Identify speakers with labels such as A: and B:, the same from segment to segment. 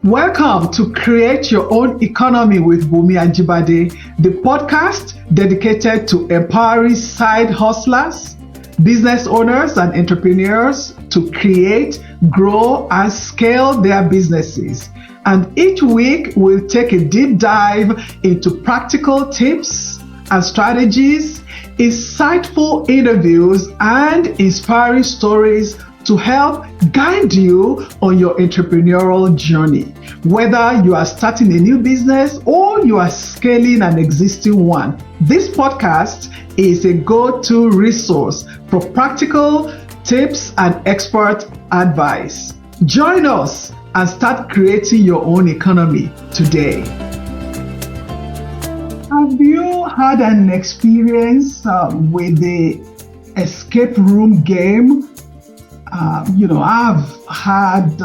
A: Welcome to Create Your Own Economy with Bunmi Ajibade, the podcast dedicated to empowering side hustlers, business owners, and entrepreneurs to create, grow, and scale their businesses. And each week, we'll take a deep dive into practical tips and strategies, insightful interviews, and inspiring stories to help guide you on your entrepreneurial journey. Whether you are starting a new business or you are scaling an existing one, this podcast is a go-to resource for practical tips and expert advice. Join us and start creating your own economy today. Have you had an experience with the escape room game? I've had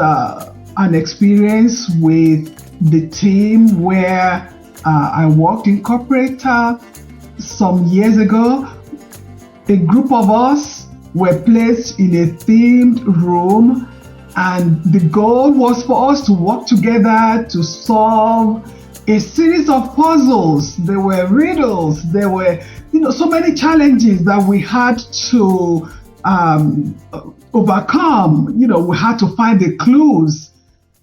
A: an experience with the team where I worked in corporate some years ago. A group of us were placed in a themed room, and the goal was for us to work together to solve a series of puzzles. There were riddles, there were so many challenges that we had to overcome. We had to find the clues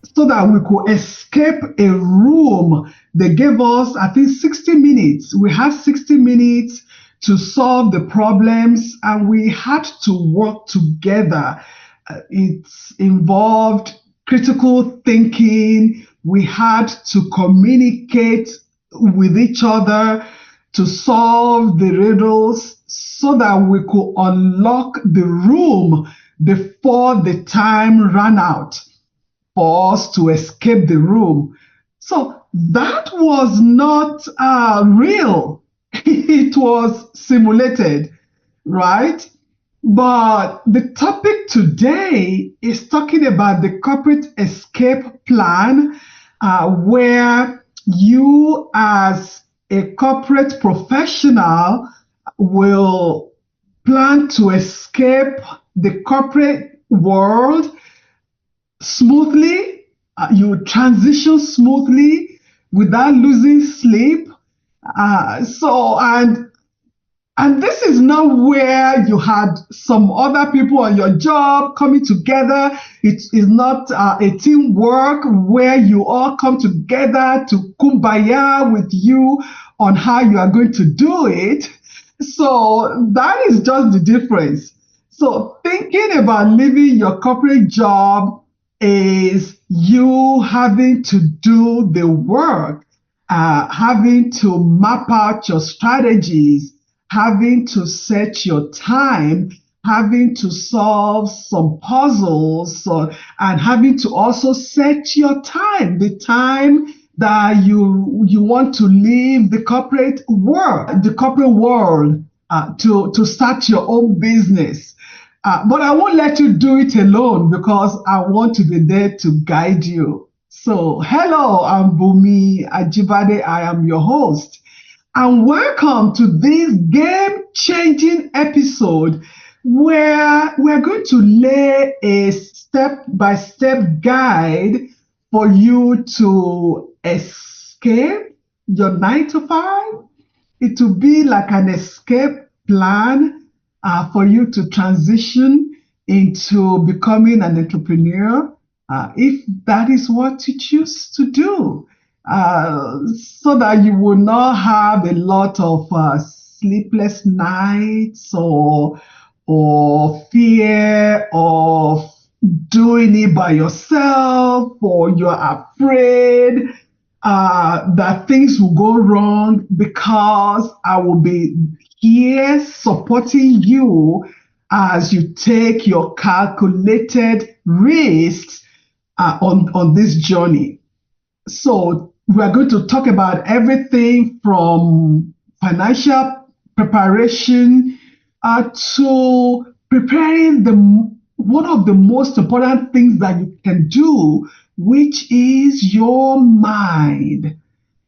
A: so that we could escape a room. They gave us, I think, 60 minutes. We had 60 minutes to solve the problems, and we had to work together. It involved critical thinking. We had to communicate with each other to solve the riddles so that we could unlock the room before the time ran out for us to escape the room. So that was not real. It was simulated, right? But the topic today is talking about the corporate escape plan, where you as a corporate professional will plan to escape the corporate world smoothly. You transition smoothly without losing sleep. And this is not where you had some other people on your job coming together. It is not a teamwork where you all come together to kumbaya with you on how you are going to do it. So that is just the difference. So thinking about leaving your corporate job is you having to do the work, having to map out your strategies, having to set your time, having to solve some puzzles, and having to also set your time, the time that you want to leave the corporate world, to start your own business. But I won't let you do it alone because I want to be there to guide you. So, hello, I'm Bunmi Ajibade. I am your host. And welcome to this game-changing episode where we're going to lay a step-by-step guide for you to escape your 9 to 5. It will be like an escape plan for you to transition into becoming an entrepreneur, if that is what you choose to do. So that you will not have a lot of sleepless nights or fear of doing it by yourself, or you're afraid that things will go wrong, because I will be here supporting you as you take your calculated risks on this journey. So we are going to talk about everything from financial preparation to preparing one of the most important things that you can do, which is your mind.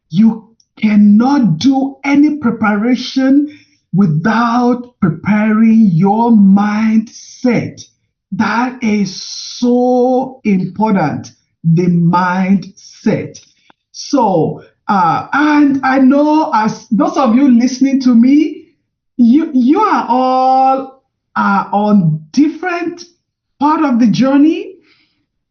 A: You cannot do any preparation without preparing your mindset. That is so important. the mindset. So, and I know as those of you listening to me, you are all on different part of the journey.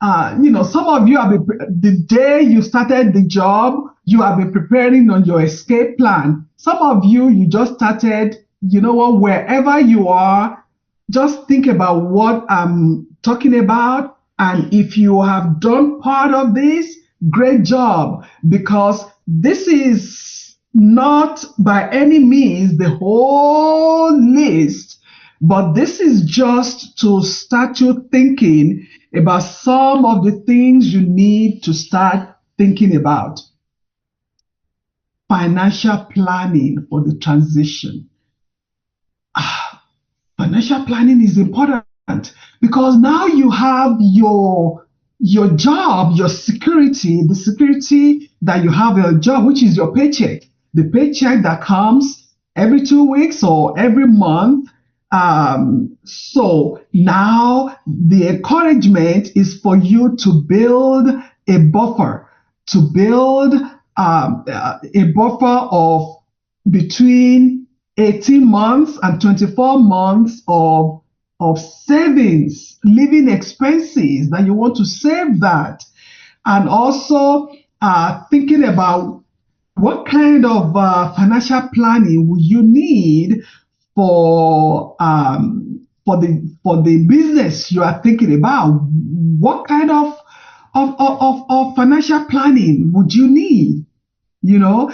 A: Some of you have been, the day you started the job, you have been preparing on your escape plan. Some of you, you just started, wherever you are, just think about what I'm talking about. And if you have done part of this, great job, because this is not by any means the whole list, but this is just to start you thinking about some of the things you need to start thinking about. Financial planning for the transition. Financial planning is important because now you have your job, your security, the security that you have a job, which is your paycheck, the paycheck that comes every 2 weeks or every month. So now the encouragement is for you to build a buffer, to build a buffer of between 18 months and 24 months of savings, living expenses that you want to save that. And also thinking about what kind of financial planning will you need for the business you are thinking about. What kind of financial planning would you need? Even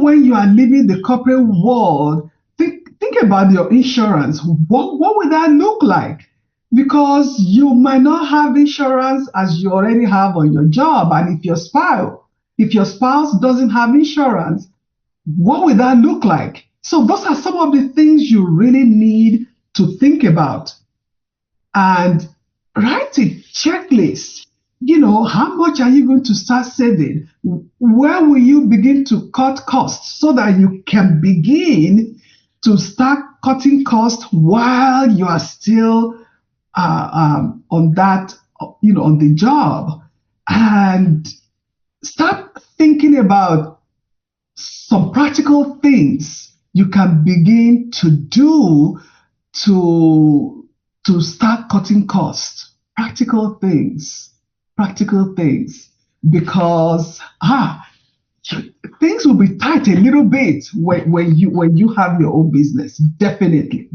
A: when you are leaving the corporate world, think about your insurance. What would that look like? Because you might not have insurance as you already have on your job, and if your spouse doesn't have insurance, what would that look like? So those are some of the things you really need to think about. And write a checklist. How much are you going to start saving? Where will you begin to cut costs so that you can begin to start cutting costs while you are still on the job? And start thinking about some practical things you can begin to do to start cutting costs. Practical things, because things will be tight a little bit when you have your own business. Definitely.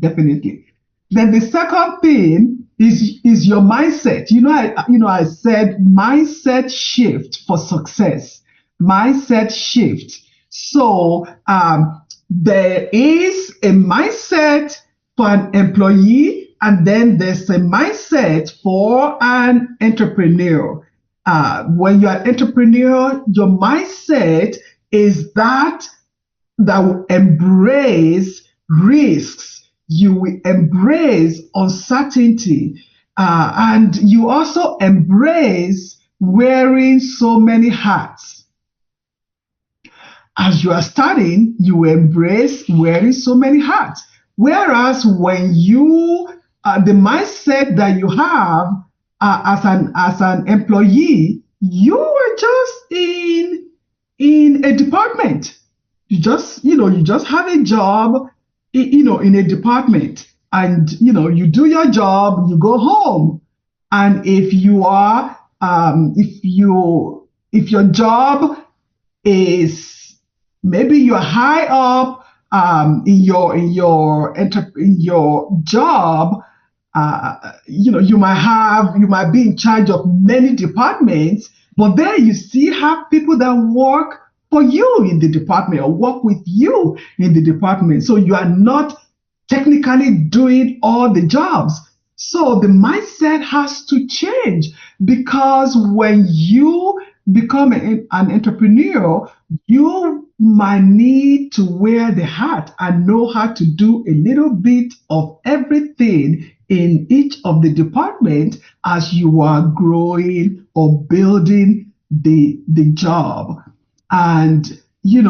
A: Then the second thing is your mindset. I said mindset shift for success. Mindset shift. So there is a mindset for an employee, and then there's a mindset for an entrepreneur. When you're an entrepreneur, your mindset is that will embrace risks. You will embrace uncertainty, and you also embrace wearing so many hats. As you are starting, you embrace wearing so many hats. Whereas when the mindset that you have as an employee, you are just in a department. You just have a job, in a department, and you do your job, you go home. And if your job is, maybe you're high up in your job, you might be in charge of many departments, but then you still have people that work for you in the department or work with you in the department. So you are not technically doing all the jobs. So the mindset has to change, because when you become an entrepreneur, you might need to wear the hat and know how to do a little bit of everything in each of the departments as you are growing or building the job. And you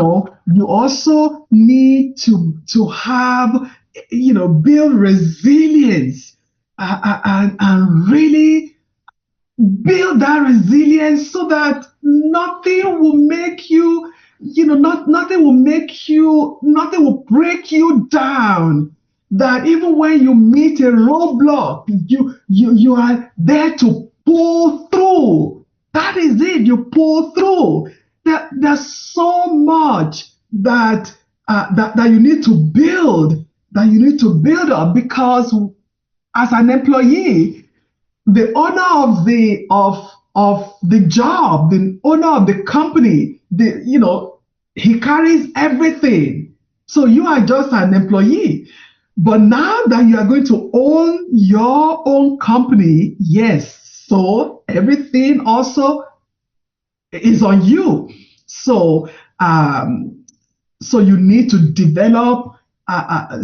A: also need to have, build resilience and really build that resilience so that nothing will make you, nothing will make you, nothing will break you down. That even when you meet a roadblock, you are there to pull through. That is it. You pull through. There's so much that you need to build, that you need to build up, because as an employee, the owner of the job, the owner of the company, he carries everything. So you are just an employee. But now that you are going to own your own company, yes, so everything also is on you. So um, so you need to develop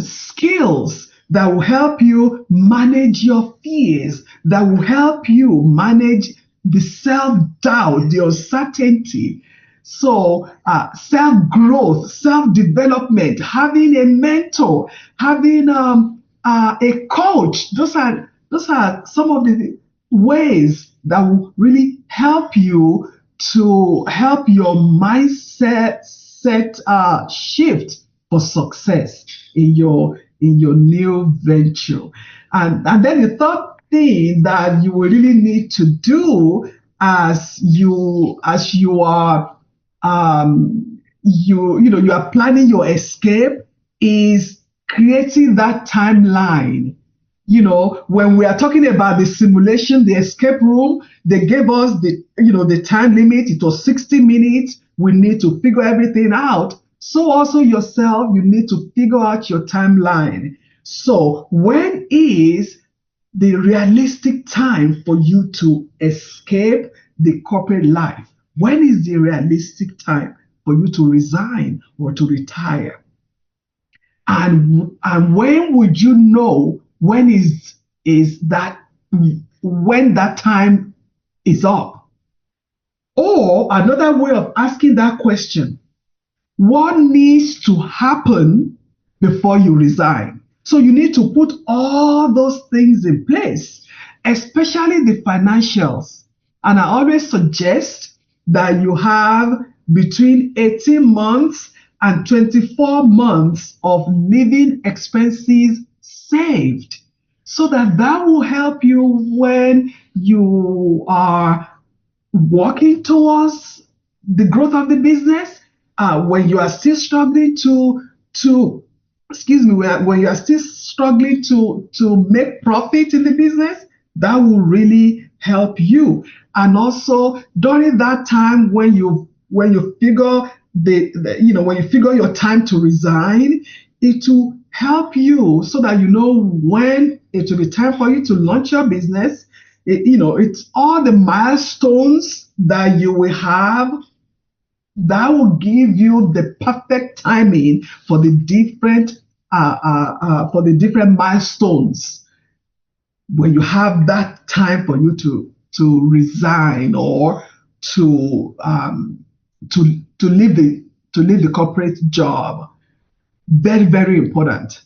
A: skills that will help you manage your fears, that will help you manage the self-doubt, the uncertainty. So self-growth, self-development, having a mentor, having a coach. Those are some of the ways that will really help you to help your mindset shift for success in your new venture. And then the third thing that you will really need to do as you are you are planning your escape is creating that timeline. When we are talking about the simulation, the escape room, they gave us the time limit. It was 60 minutes. We need to figure everything out. So also yourself, you need to figure out your timeline. So when is the realistic time for you to escape the corporate life? When is the realistic time for you to resign or to retire? And when would you know when that time is up? Or another way of asking that question, what needs to happen before you resign? So you need to put all those things in place, especially the financials. And I always suggest that you have between 18 months and 24 months of living expenses saved, so that will help you when you are working towards the growth of the business, when you are still struggling to excuse me, when you are still struggling to make profit in the business. That will really help you. And also during that time, when you figure when you figure your time to resign, it will help you so that you know when it will be time for you to launch your business. It's all the milestones that you will have that will give you the perfect timing for the different milestones. When you have that time for you to resign, or to leave the corporate job. Very, very important.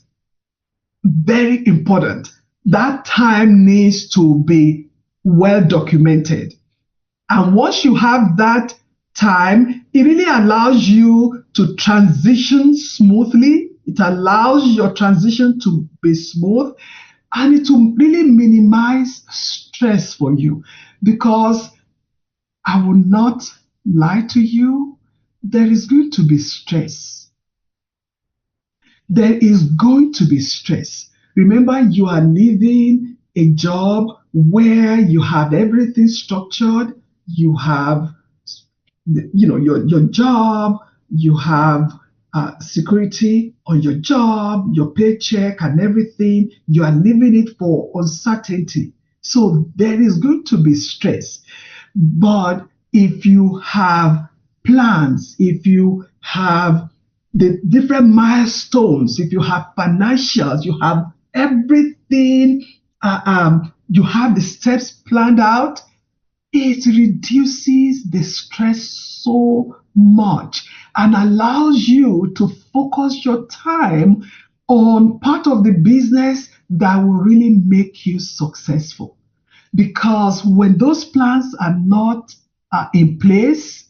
A: Very important. That time needs to be well documented. And once you have that time, it really allows you to transition smoothly. It allows your transition to be smooth, and it will really minimize stress for you. Because I will not lie to you, there is going to be stress. There is going to be stress. Remember, you are leaving a job where you have everything structured. You have, your job. You have security on your job, your paycheck, and everything. You are leaving it for uncertainty. So there is going to be stress. But if you have plans, if you have the different milestones, if you have financials, you have everything, you have the steps planned out, it reduces the stress so much and allows you to focus your time on part of the business that will really make you successful. Because when those plans are not in place,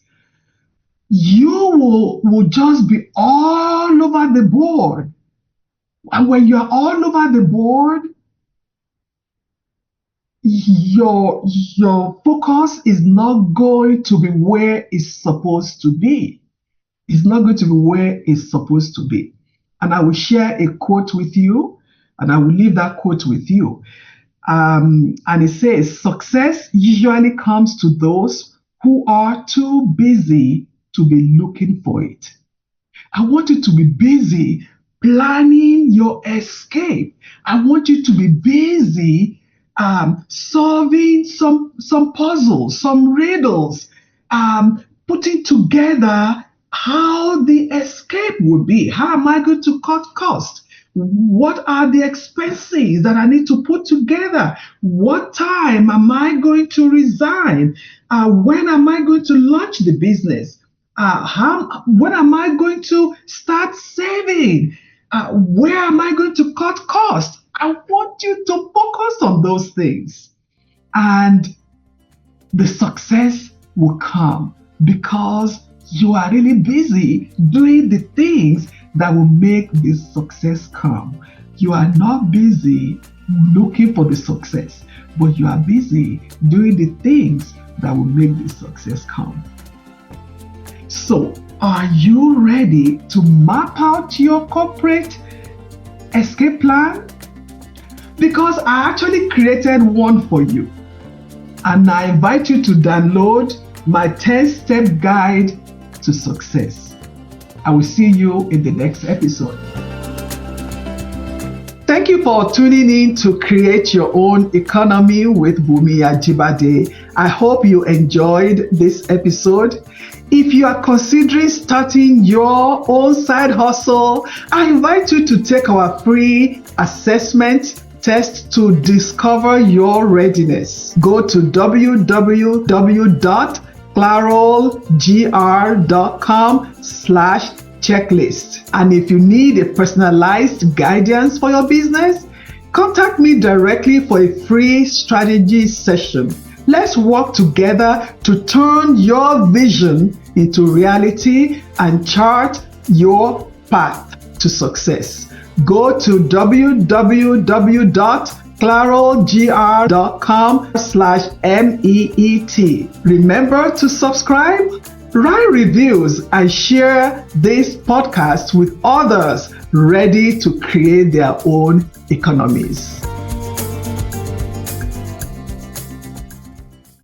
A: you will just be all over the board. And when you're all over the board, your focus is not going to be where it's supposed to be. It's not going to be where it's supposed to be. And I will share a quote with you, and I will leave that quote with you. And it says, success usually comes to those who are too busy to be looking for it. I want you to be busy planning your escape. I want you to be busy solving some puzzles, some riddles, putting together how the escape would be. How am I going to cut costs? What are the expenses that I need to put together? What time am I going to resign? When am I going to launch the business? When am I going to start saving? Where am I going to cut costs? I want you to focus on those things. And the success will come because you are really busy doing the things that will make this success come. You are not busy looking for the success, but you are busy doing the things that will make the success come. So, are you ready to map out your corporate escape plan? Because I actually created one for you, and I invite you to download my 10-step guide to success. I will see you in the next episode. Thank you for tuning in to Create Your Own Economy with Bunmi Ajibade. I hope you enjoyed this episode. If you are considering starting your own side hustle, I invite you to take our free assessment test to discover your readiness. Go to www.clarolgr.com/checklist. And if you need a personalized guidance for your business, contact me directly for a free strategy session. Let's work together to turn your vision into reality and chart your path to success. Go to www.clarolgr.com/MEET. Remember to subscribe, write reviews, and share this podcast with others ready to create their own economies.